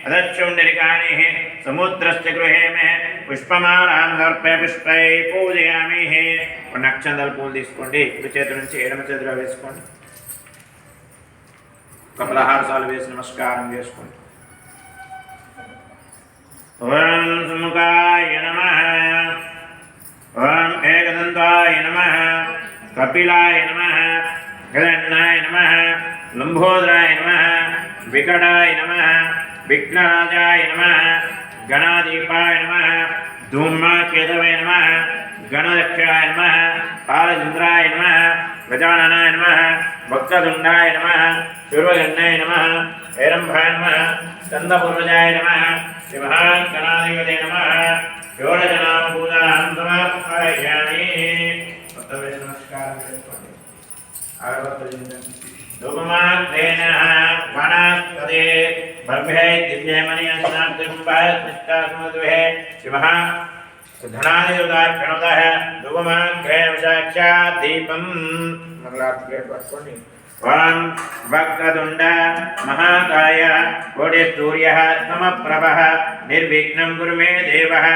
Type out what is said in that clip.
अदक्षुण्डरिकाणिः समुद्रस्य गृहे मे पुष्पमालां समर्प्य पुष्पै पूजयामि नक्षत्रल పూలు తీసుకోండి కుడి చేతి నుంచి ఎడమ చేతిలో వేసుకోండి కమలహారసాలు వేసి నమస్కారం చేసుకోండి ఓం సుముఖాయ నమః ఓం ఏకదంతాయ నమః కపిలాయ నమః గణనాయ నమః లంబోదరాయ నమః వికటాయ నమః విఘ్నరాజాయ నమః గణాధిపాయ నమః ధూమ్రకేతవే నమః गणदक्षाय नमः कालचन्द्राय नमः गजाननाय नमः भक्ततुण्डाय नमः शूर्पकर्णाय नमः हेरम्भाय नमः स्कन्दपूर्वजाय नमः श्रीमहागणाधिपतये नमः षोडशनामपूजां समापयामि धूपमाग्नेन वनस्पते बर्भे दिव्यमणिस्नाग्निम्बास्मिष्टास्मद्वे शिवः धनादिदार्घ्यणोदः धूपमाग्नेन साक्षात् दीपं मंगलार्घ्ये पट्कोंडि ओम वक्रतुंड महाकाय कोटिसूर्यः समप्रभः निर्विघ्नं कुरु मे देवः।